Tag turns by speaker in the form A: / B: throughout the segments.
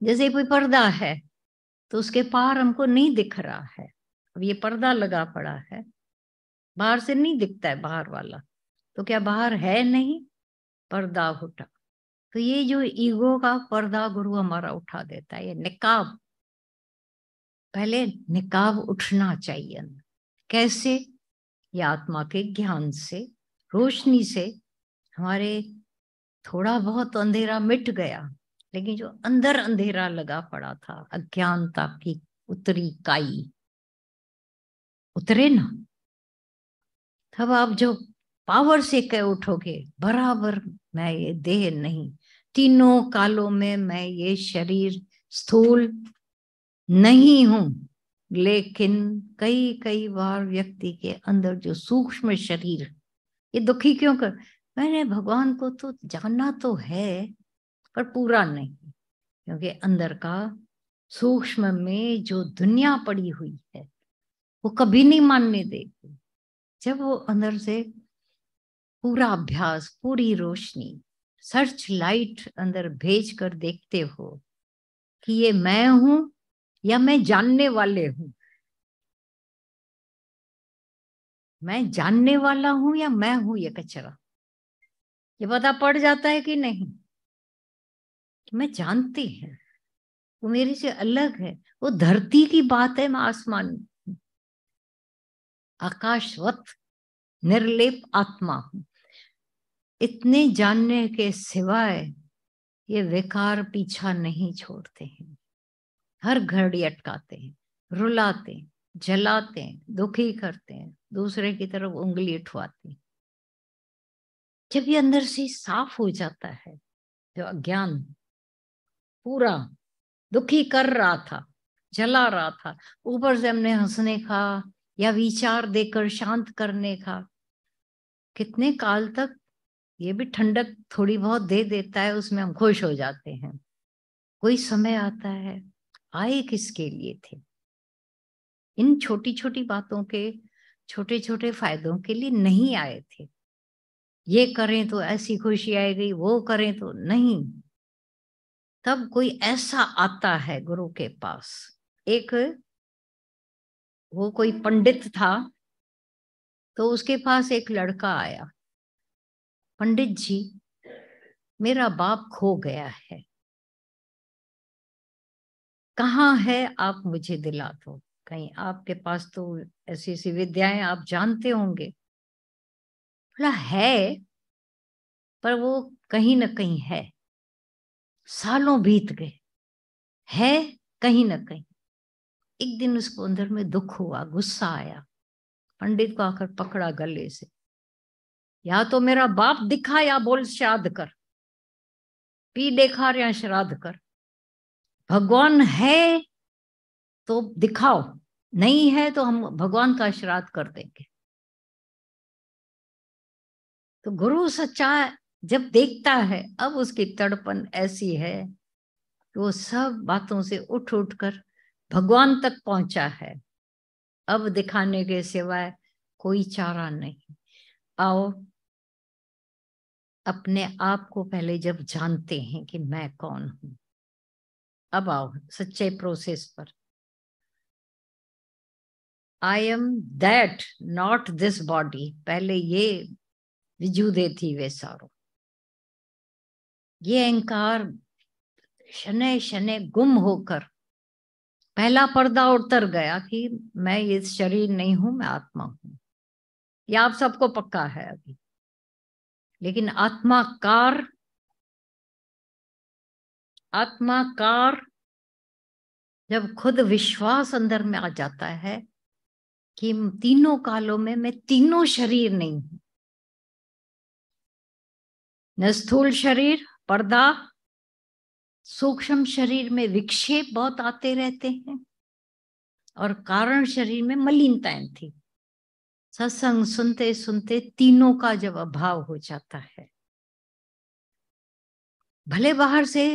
A: जैसे कोई पर्दा है तो उसके पार हमको नहीं दिख रहा है। अब ये पर्दा लगा पड़ा है, बाहर से नहीं दिखता है बाहर वाला, तो क्या बाहर है नहीं, पर्दा उठा। तो ये जो ईगो का पर्दा गुरु हमारा उठा देता है, ये निकाब, पहले निकाब उठना चाहिए। कैसे? ये आत्मा के ज्ञान से, रोशनी से हमारे थोड़ा बहुत अंधेरा मिट गया, लेकिन जो अंदर अंधेरा लगा पड़ा था, अज्ञानता की उत्तरी काई उतरे ना, तब आप जो पावर से कह उठोगे, बराबर मैं ये देह नहीं, तीनों कालों में मैं ये शरीर स्थूल नहीं हूं, लेकिन कई कई बार व्यक्ति के अंदर जो सूक्ष्म शरीर, ये दुखी क्यों कर, मैंने भगवान को तो जाना तो है पर पूरा नहीं, क्योंकि अंदर का सूक्ष्म में जो दुनिया पड़ी हुई है वो कभी नहीं मानने देगी। जब वो अंदर से पूरा अभ्यास, पूरी रोशनी, सर्च लाइट अंदर भेज कर देखते हो कि ये मैं हूं या मैं जानने वाले हूं, मैं जानने वाला हूं या मैं हूं ये कचरा, ये पता पड़ जाता है कि नहीं, कि मैं जानती है वो मेरे से अलग है, वो धरती की बात है, मैं आसमान, आकाशवत निर्लेप आत्मा हूं। इतने जानने के सिवाय ये विकार पीछा नहीं छोड़ते हैं, हर घड़ी अटकाते हैं, रुलाते हैं, जलाते हैं, दुखी करते हैं, दूसरे की तरफ उंगली उठवाते हैं। जब ये अंदर से साफ हो जाता है, जो अज्ञान पूरा दुखी कर रहा था, जला रहा था, ऊपर से हमने हंसने का या विचार देकर शांत करने का, कितने काल तक ये भी ठंडक थोड़ी बहुत दे देता है, उसमें हम खुश हो जाते हैं। कोई समय आता है, आए किसके लिए थे, इन छोटी छोटी बातों के, छोटे छोटे फायदों के लिए नहीं आए थे। ये करें तो ऐसी खुशी आएगी, वो करें तो नहीं। तब कोई ऐसा आता है गुरु के पास, एक वो कोई पंडित था, तो उसके पास एक लड़का आया, पंडित जी मेरा बाप खो गया है, कहाँ है आप मुझे दिला दो, कहीं आपके पास तो ऐसी ऐसी विद्याएं आप जानते होंगे। बोला है, पर वो कहीं ना कहीं है, सालों बीत गए, है कहीं ना कहीं। एक दिन उसको अंदर में दुख हुआ, गुस्सा आया, पंडित को आकर पकड़ा गले से, या तो मेरा बाप दिखा या बोल श्राद्ध कर, पी देखा या श्राद्ध कर, भगवान है तो दिखाओ, नहीं है तो हम भगवान का श्राद्ध कर देंगे। तो गुरु सच्चा जब देखता है, अब उसकी तड़पन ऐसी है कि वो सब बातों से उठ उठ कर भगवान तक पहुंचा है, अब दिखाने के सिवाय कोई चारा नहीं। आओ अपने आप को पहले जब जानते हैं कि मैं कौन हूं, अब आओ सच्चे प्रोसेस पर। I am that not this body, पहले ये विजूदे थी वे सारो, ये अहंकार शनै शनै गुम होकर पहला पर्दा उतर गया कि मैं ये शरीर नहीं हूं, मैं आत्मा हूं। ये आप सबको पक्का है अभी, लेकिन आत्माकार, आत्माकार जब खुद विश्वास अंदर में आ जाता है कि तीनों कालों में मैं तीनों शरीर नहीं हूं, न स्थूल शरीर पर्दा, सूक्ष्म शरीर में विक्षेप बहुत आते रहते हैं, और कारण शरीर में मलिनताएं थी। सत्संग सुनते सुनते तीनों का जब अभाव हो जाता है, भले बाहर से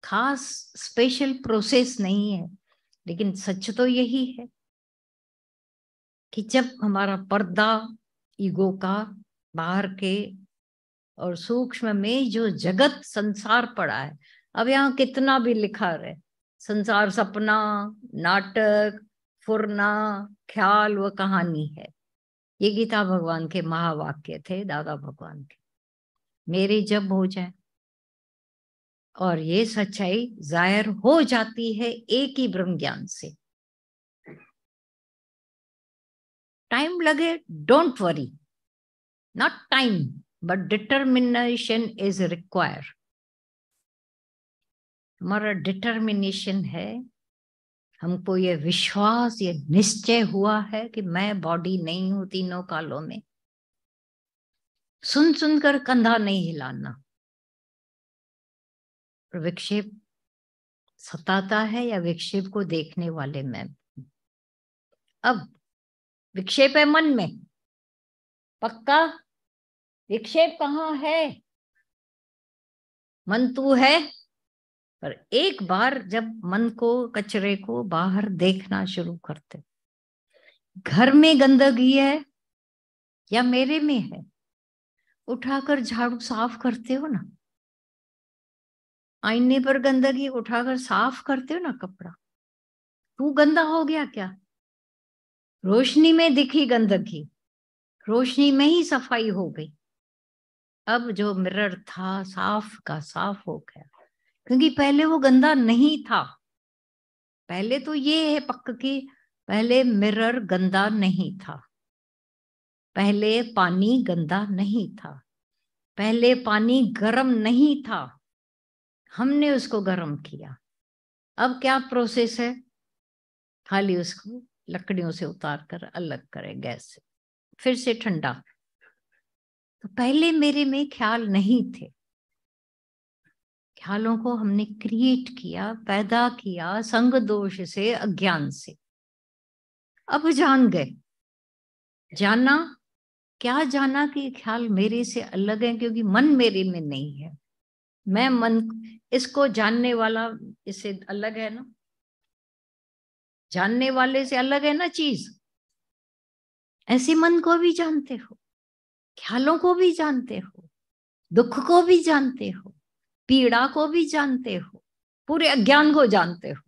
A: खास स्पेशल प्रोसेस नहीं है, लेकिन सच तो यही है कि जब हमारा पर्दा ईगो का बाहर के और सूक्ष्म में जो जगत संसार पड़ा है, अब यहाँ कितना भी लिखा रहे, संसार सपना, नाटक, फुरना, ख्याल व कहानी है। ये गीता भगवान के महावाक्य थे, दादा भगवान के। मेरे जब हो जाए और ये सच्चाई जाहिर हो जाती है एक ही ब्रह्म ज्ञान से। टाइम लगे, don't worry, not time but determination is require. हमारा डिटर्मिनेशन है, हमको ये विश्वास, ये निश्चय हुआ है कि मैं बॉडी नहीं हूं तीनों कालों में। सुन सुनकर कंधा नहीं हिलाना। विक्षेप सताता है या विक्षेप को देखने वाले में? अब विक्षेप है मन में, पक्का? विक्षेप कहाँ है? मन तू है। पर एक बार जब मन को, कचरे को बाहर देखना शुरू करते, घर में गंदगी है या मेरे में है, उठाकर झाड़ू साफ करते हो ना, आईने पर गंदगी उठाकर साफ करते हो ना कपड़ा, तू गंदा हो गया क्या? रोशनी में दिखी गंदगी, रोशनी में ही सफाई हो गई। अब जो मिरर था साफ का साफ हो गया, क्योंकि पहले वो गंदा नहीं था। पहले तो ये है पक्का कि पहले मिरर गंदा नहीं था, पहले पानी गंदा नहीं था, पहले पानी गर्म नहीं था, हमने उसको गर्म किया। अब क्या प्रोसेस है? खाली उसको लकड़ियों से उतार कर अलग करें गैस से, फिर से ठंडा। तो पहले मेरे में ख्याल नहीं थे, ख्यालों को हमने क्रिएट किया, पैदा किया संग दोष से, अज्ञान से। अब जान गए, जाना क्या? जाना कि ख्याल मेरे से अलग है, क्योंकि मन मेरे में नहीं है। मैं मन, इसको जानने वाला इससे अलग है ना, जानने वाले से अलग है ना चीज। ऐसे मन को भी जानते हो, ख्यालों को भी जानते हो, दुख को भी जानते हो, पीड़ा को भी जानते हो, पूरे अज्ञान को जानते हो।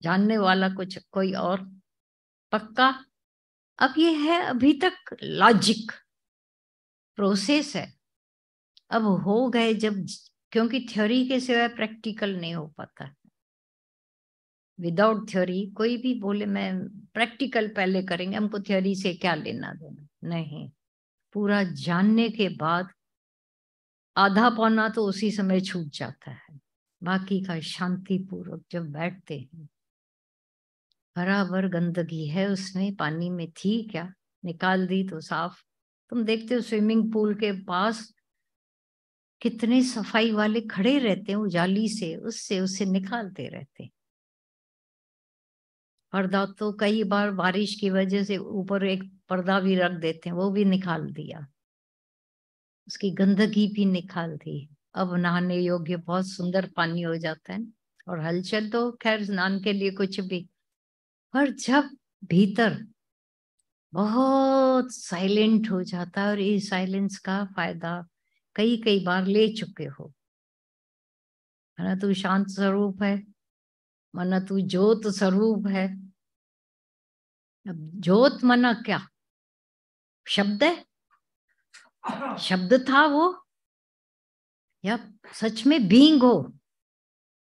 A: जानने वाला कुछ कोई और, पक्का? अब ये है अभी तक लॉजिक प्रोसेस है। अब हो गए जब, क्योंकि थ्योरी के सिवाय प्रैक्टिकल नहीं हो पाता। विदाउट थ्योरी कोई भी बोले मैं प्रैक्टिकल पहले करेंगे, हमको थ्योरी से क्या लेना देना, नहीं। पूरा जानने के बाद आधा पौना तो उसी समय छूट जाता है, बाकी का शांति पूर्वक जब बैठते हैं। बराबर गंदगी है उसमें, पानी में थी क्या, निकाल दी तो साफ। तुम देखते हो स्विमिंग पूल के पास कितने सफाई वाले खड़े रहते हैं, उजाली से उससे उससे निकालते रहते हैं। पर्दा तो कई बार बारिश की वजह से ऊपर एक पर्दा भी रख देते हैं, वो भी निकाल दिया, उसकी गंदगी भी निकाल दी। अब नहाने योग्य बहुत सुंदर पानी हो जाता है, और हलचल तो खैर स्नान के लिए कुछ भी। पर जब भीतर बहुत साइलेंट हो जाता है, और इस साइलेंस का फायदा कई कई बार ले चुके हो, है ना? तू शांत स्वरूप है, मना तू ज्योत स्वरूप है। अब ज्योत मना क्या शब्द है? शब्द था वो, या सच में बीइंग हो?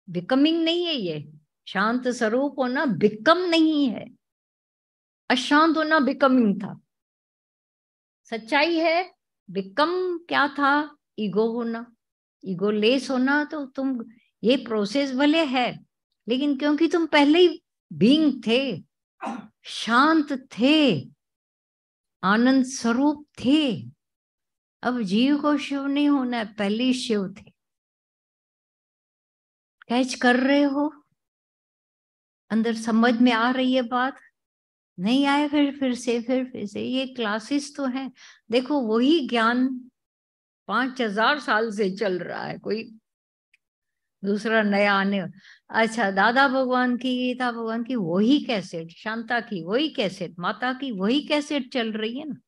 A: बिकमिंग नहीं है ये। शांत स्वरूप होना बिकम नहीं है, अशांत होना बिकमिंग था। सच्चाई है बिकम क्या था? ईगो होना, ईगो लेस होना। तो तुम, ये प्रोसेस भले है, लेकिन क्योंकि तुम पहले ही बीइंग थे, शांत थे, आनंद स्वरूप थे। अब जीव को शिव नहीं होना है, पहले ही शिव थे। कैच कर रहे हो? अंदर समझ में आ रही है बात? नहीं आए फिर से ये क्लासेस तो हैं। देखो वही ज्ञान 5000 साल से चल रहा है, कोई दूसरा नया आने। अच्छा, दादा भगवान की, गीता भगवान की वही कैसेट, शांता की वही कैसेट, माता की वही कैसेट चल रही है ना।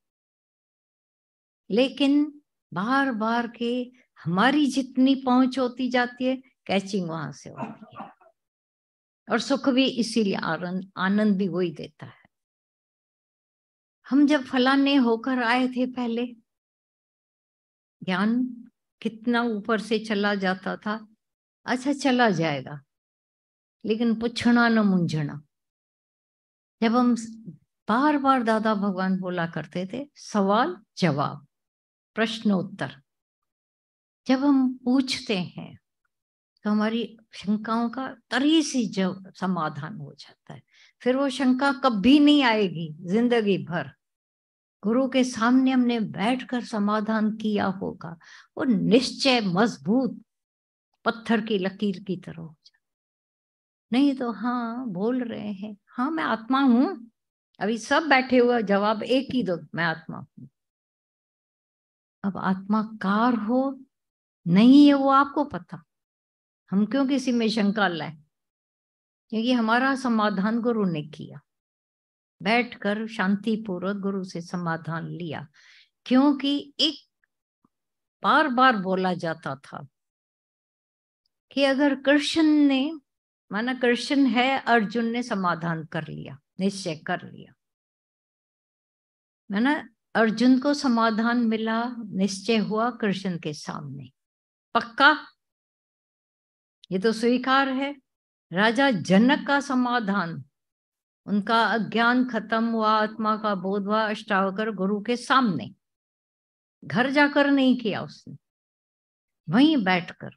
A: लेकिन बार बार के हमारी जितनी पहुंच होती जाती है, कैचिंग वहां से होती है। और सुख भी इसीलिए, आनंद भी वही देता है। हम जब फलाने होकर आए थे पहले, ज्ञान कितना ऊपर से चला जाता था। अच्छा, चला जाएगा, लेकिन पूछना न मूंझना। जब हम बार बार दादा भगवान बोला करते थे, सवाल जवाब, प्रश्न उत्तर, जब हम पूछते हैं तो हमारी शंकाओं का तरी से जब समाधान हो जाता है। फिर वो शंका कभी नहीं आएगी जिंदगी भर। गुरु के सामने हमने बैठकर समाधान किया होगा, वो निश्चय मजबूत पत्थर की लकीर की तरह हो जाए। नहीं तो हाँ बोल रहे हैं, हाँ मैं आत्मा हूं, अभी सब बैठे हुए जवाब एक ही दो, मैं आत्मा हूं। अब आत्मा कार हो नहीं है वो आपको पता, हम क्यों किसी में शंका लाए? क्योंकि हमारा समाधान गुरु ने किया, बैठकर शांतिपूर्वक गुरु से समाधान लिया। क्योंकि एक बार बार बोला जाता था कि अगर कृष्ण ने, माना कृष्ण है, अर्जुन ने समाधान कर लिया, निश्चय कर लिया, माना अर्जुन को समाधान मिला, निश्चय हुआ कृष्ण के सामने, पक्का, ये तो स्वीकार है। राजा जनक का समाधान, उनका अज्ञान खत्म हुआ, आत्मा का बोध हुआ, अष्टावक्र गुरु के सामने, घर जाकर नहीं किया उसने, वहीं बैठकर